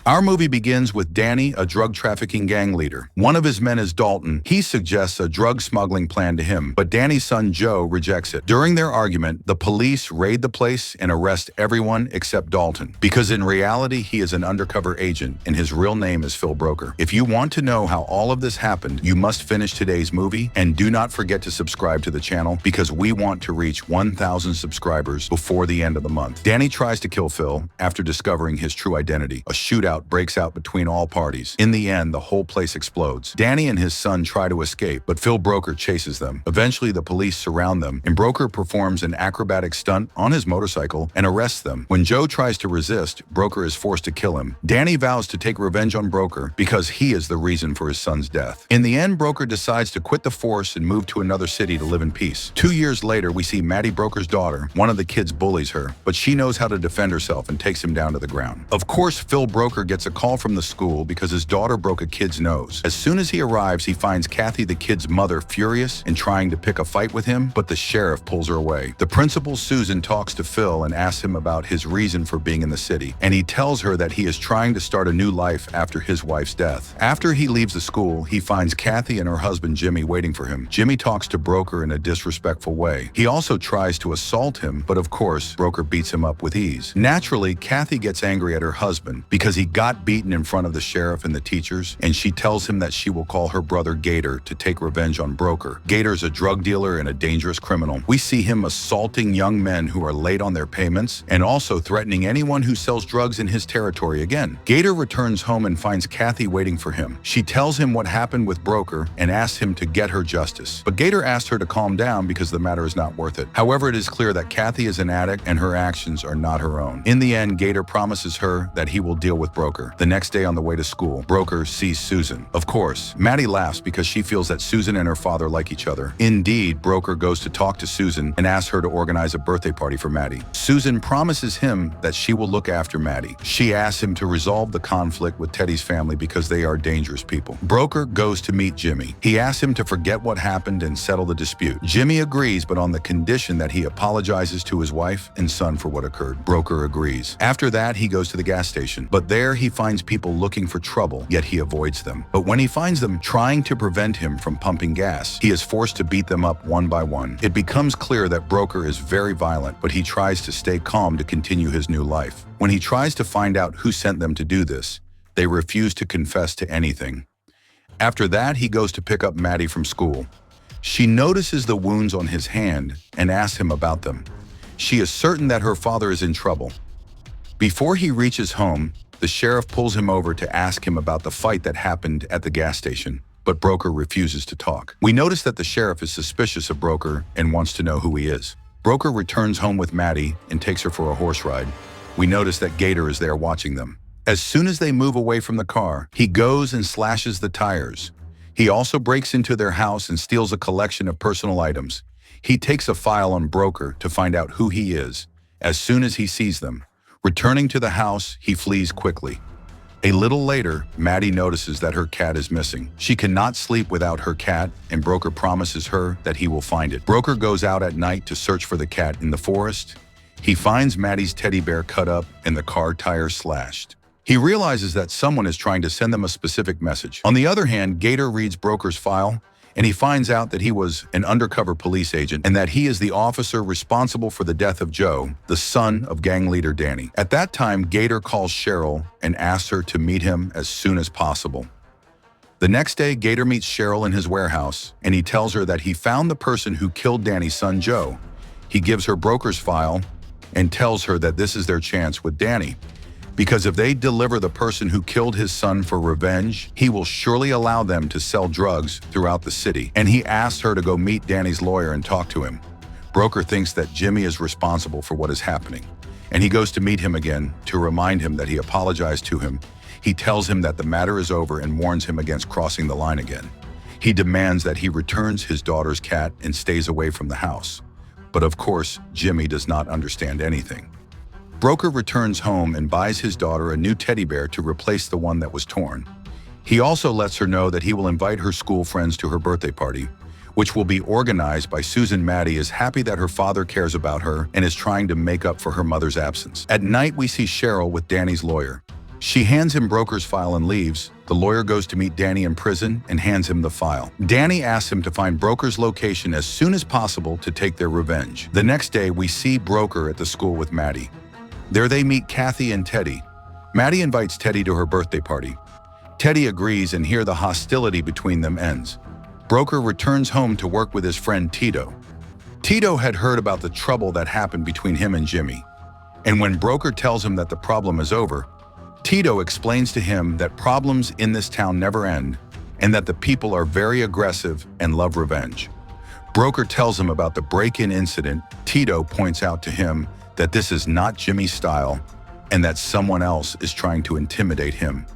Our movie begins with Danny, a drug trafficking gang leader. One of his men is Dalton. He suggests a drug smuggling plan to him, but Danny's son Joe rejects it. During their argument, the police raid the place and arrest everyone except Dalton, because in reality, he is an undercover agent and his real name is Phil Broker. If you want to know how all of this happened, you must finish today's movie, and do not forget to subscribe to the channel because we want to reach 1,000 subscribers before the end of the month. Danny tries to kill Phil after discovering his true identity. A shootout breaks out between all parties. In the end, the whole place explodes. Danny and his son try to escape, but Phil Broker chases them. Eventually, the police surround them, and Broker performs an acrobatic stunt on his motorcycle and arrests them. When Joe tries to resist, Broker is forced to kill him. Danny vows to take revenge on Broker because he is the reason for his son's death. In the end, Broker decides to quit the force and move to another city to live in peace. 2 years later, we see Maddie Broker's daughter. One of the kids bullies her, but she knows how to defend herself and takes him down to the ground. Of course, Phil Broker gets a call from the school because his daughter broke a kid's nose. As soon as he arrives, he finds Kathy, the kid's mother, furious and trying to pick a fight with him, but the sheriff pulls her away. The principal, Susan, talks to Phil and asks him about his reason for being in the city, and he tells her that he is trying to start a new life after his wife's death. After he leaves the school, he finds Kathy and her husband Jimmy waiting for him. Jimmy talks to Broker in a disrespectful way. He also tries to assault him, but of course, Broker beats him up with ease. Naturally, Kathy gets angry at her husband because he got beaten in front of the sheriff and the teachers, and she tells him that she will call her brother Gator to take revenge on Broker. Gator's a drug dealer and a dangerous criminal. We see him assaulting young men who are late on their payments and also threatening anyone who sells drugs in his territory again. Gator returns home and finds Kathy waiting for him. She tells him what happened with Broker and asks him to get her justice. But Gator asks her to calm down because the matter is not worth it. However, it is clear that Kathy is an addict and her actions are not her own. In the end, Gator promises her that he will deal with Broker. The next day on the way to school, Broker sees Susan. Of course, Maddie laughs because she feels that Susan and her father like each other. Indeed, Broker goes to talk to Susan and asks her to organize a birthday party for Maddie. Susan promises him that she will look after Maddie. She asks him to resolve the conflict with Teddy's family because they are dangerous people. Broker goes to meet Jimmy. He asks him to forget what happened and settle the dispute. Jimmy agrees, but on the condition that he apologizes to his wife and son for what occurred. Broker agrees. After that, he goes to the gas station, but there he finds people looking for trouble, yet he avoids them. But when he finds them trying to prevent him from pumping gas, he is forced to beat them up one by one. It becomes clear that Broker is very violent, but he tries to stay calm to continue his new life. When he tries to find out who sent them to do this, they refuse to confess to anything. After that, he goes to pick up Maddie from school. She notices the wounds on his hand and asks him about them. She is certain that her father is in trouble. Before he reaches home, the sheriff pulls him over to ask him about the fight that happened at the gas station, but Broker refuses to talk. We notice that the sheriff is suspicious of Broker and wants to know who he is. Broker returns home with Maddie and takes her for a horse ride. We notice that Gator is there watching them. As soon as they move away from the car, he goes and slashes the tires. He also breaks into their house and steals a collection of personal items. He takes a file on Broker to find out who he is. As soon as he sees them, returning to the house, he flees quickly. A little later, Maddie notices that her cat is missing. She cannot sleep without her cat, and Broker promises her that he will find it. Broker goes out at night to search for the cat in the forest. He finds Maddie's teddy bear cut up and the car tire slashed. He realizes that someone is trying to send them a specific message. On the other hand, Gator reads Broker's file, and he finds out that he was an undercover police agent and that he is the officer responsible for the death of Joe, the son of gang leader Danny. At that time, Gator calls Cheryl and asks her to meet him as soon as possible. The next day, Gator meets Cheryl in his warehouse, and he tells her that he found the person who killed Danny's son, Joe. He gives her Broker's file and tells her that this is their chance with Danny, because if they deliver the person who killed his son for revenge, he will surely allow them to sell drugs throughout the city. And he asks her to go meet Danny's lawyer and talk to him. Broker thinks that Jimmy is responsible for what is happening, and he goes to meet him again to remind him that he apologized to him. He tells him that the matter is over and warns him against crossing the line again. He demands that he returns his daughter's cat and stays away from the house. But of course, Jimmy does not understand anything. Broker returns home and buys his daughter a new teddy bear to replace the one that was torn. He also lets her know that he will invite her school friends to her birthday party, which will be organized by Susan. Maddie is happy that her father cares about her and is trying to make up for her mother's absence. At night, we see Cheryl with Danny's lawyer. She hands him Broker's file and leaves. The lawyer goes to meet Danny in prison and hands him the file. Danny asks him to find Broker's location as soon as possible to take their revenge. The next day, we see Broker at the school with Maddie. There they meet Kathy and Teddy. Maddie invites Teddy to her birthday party. Teddy agrees, and here the hostility between them ends. Broker returns home to work with his friend Tito. Tito had heard about the trouble that happened between him and Jimmy. And when Broker tells him that the problem is over, Tito explains to him that problems in this town never end and that the people are very aggressive and love revenge. Broker tells him about the break-in incident. Tito points out to him that this is not Jimmy's style and that someone else is trying to intimidate him.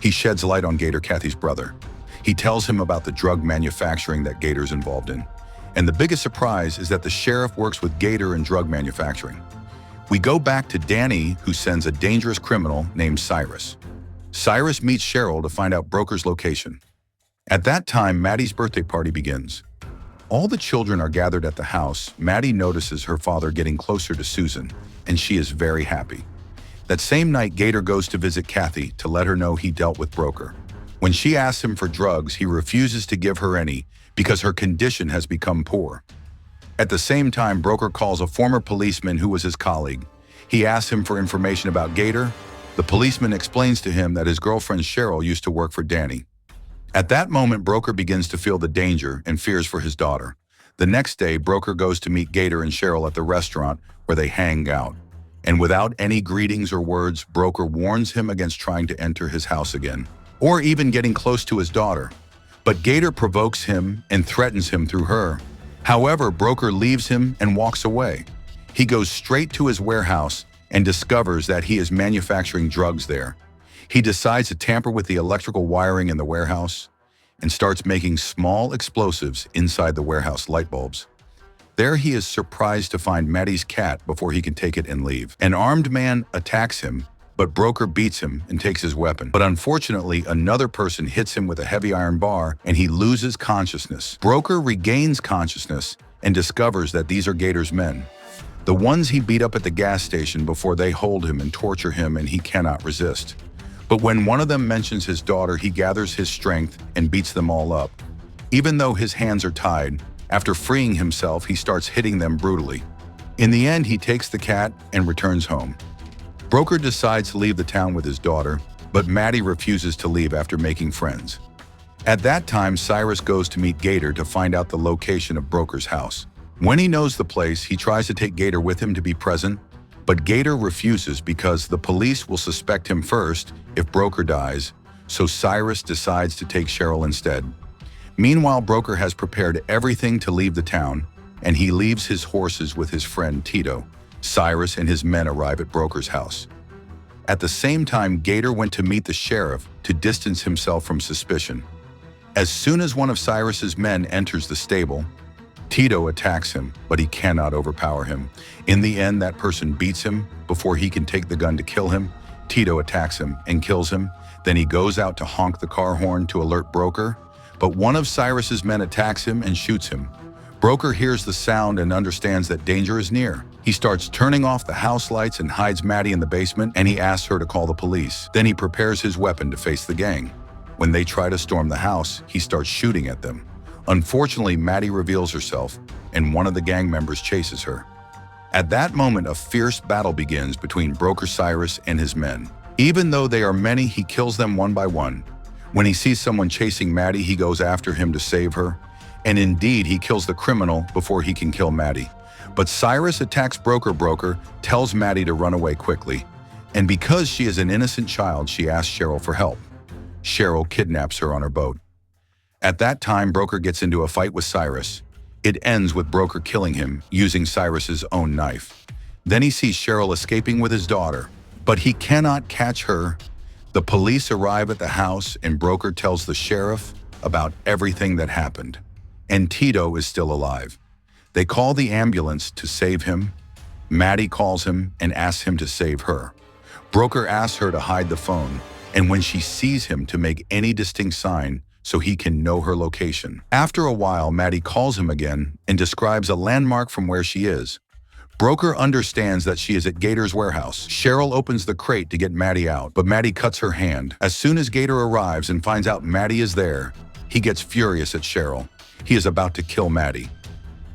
He sheds light on Gator, Kathy's brother. He tells him about the drug manufacturing that Gator's involved in. And the biggest surprise is that the sheriff works with Gator in drug manufacturing. We go back to Danny, who sends a dangerous criminal named Cyrus. Cyrus meets Cheryl to find out Broker's location. At that time, Maddie's birthday party begins. All the children are gathered at the house. Maddie notices her father getting closer to Susan, and she is very happy. That same night, Gator goes to visit Kathy to let her know he dealt with Broker. When she asks him for drugs, he refuses to give her any because her condition has become poor. At the same time, Broker calls a former policeman who was his colleague. He asks him for information about Gator. The policeman explains to him that his girlfriend Cheryl used to work for Danny. At that moment, Broker begins to feel the danger and fears for his daughter. The next day, Broker goes to meet Gator and Cheryl at the restaurant where they hang out. And without any greetings or words, Broker warns him against trying to enter his house again, or even getting close to his daughter. But Gator provokes him and threatens him through her. However, Broker leaves him and walks away. He goes straight to his warehouse and discovers that he is manufacturing drugs there. He decides to tamper with the electrical wiring in the warehouse and starts making small explosives inside the warehouse light bulbs. There he is surprised to find Maddie's cat before he can take it and leave. An armed man attacks him, but Broker beats him and takes his weapon. But unfortunately, another person hits him with a heavy iron bar and he loses consciousness. Broker regains consciousness and discovers that these are Gator's men, the ones he beat up at the gas station before they hold him and torture him, and he cannot resist. But when one of them mentions his daughter, he gathers his strength and beats them all up. Even though his hands are tied, after freeing himself, he starts hitting them brutally. In the end, he takes the cat and returns home. Broker decides to leave the town with his daughter, but Maddie refuses to leave after making friends. At that time, Cyrus goes to meet Gator to find out the location of Broker's house. When he knows the place, he tries to take Gator with him to be present, but Gator refuses because the police will suspect him first if Broker dies, so Cyrus decides to take Cheryl instead. Meanwhile, Broker has prepared everything to leave the town, and he leaves his horses with his friend Tito. Cyrus and his men arrive at Broker's house. At the same time, Gator went to meet the sheriff to distance himself from suspicion. As soon as one of Cyrus's men enters the stable, Tito attacks him, but he cannot overpower him. In the end, that person beats him. Before he can take the gun to kill him, Tito attacks him and kills him. Then he goes out to honk the car horn to alert Broker, but one of Cyrus's men attacks him and shoots him. Broker hears the sound and understands that danger is near. He starts turning off the house lights and hides Maddie in the basement, and he asks her to call the police. Then he prepares his weapon to face the gang. When they try to storm the house, he starts shooting at them. Unfortunately, Maddie reveals herself, and one of the gang members chases her. At that moment, a fierce battle begins between Broker Cyrus and his men. Even though they are many, he kills them one by one. When he sees someone chasing Maddie, he goes after him to save her. And indeed, he kills the criminal before he can kill Maddie. But Cyrus attacks Broker. Broker tells Maddie to run away quickly. And because she is an innocent child, she asks Cheryl for help. Cheryl kidnaps her on her boat. At that time, Broker gets into a fight with Cyrus. It ends with Broker killing him using Cyrus's own knife. Then he sees Cheryl escaping with his daughter, but he cannot catch her. The police arrive at the house, and Broker tells the sheriff about everything that happened. And Tito is still alive. They call the ambulance to save him. Maddie calls him and asks him to save her. Broker asks her to hide the phone, and when she sees him, to make any distinct sign so he can know her location. After a while, Maddie calls him again and describes a landmark from where she is. Broker understands that she is at Gator's warehouse. Cheryl opens the crate to get Maddie out, but Maddie cuts her hand. As soon as Gator arrives and finds out Maddie is there, he gets furious at Cheryl. He is about to kill Maddie.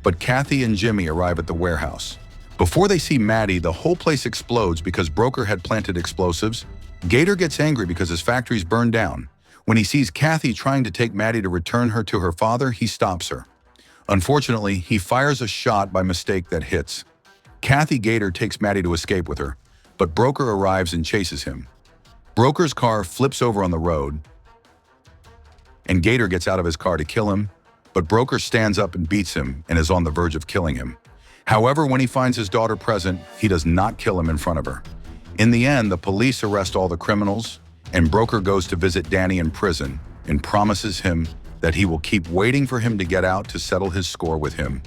But Kathy and Jimmy arrive at the warehouse. Before they see Maddie, the whole place explodes because Broker had planted explosives. Gator gets angry because his factory's burned down. When he sees Kathy trying to take Maddie to return her to her father, he stops her. Unfortunately, he fires a shot by mistake that hits. Kathy Gator takes Maddie to escape with her, but Broker arrives and chases him. Broker's car flips over on the road, and Gator gets out of his car to kill him, but Broker stands up and beats him and is on the verge of killing him. However, when he finds his daughter present, he does not kill him in front of her. In the end, the police arrest all the criminals, and Broker goes to visit Danny in prison and promises him that he will keep waiting for him to get out to settle his score with him.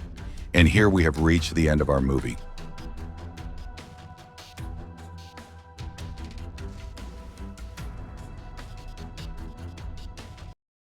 And here we have reached the end of our movie.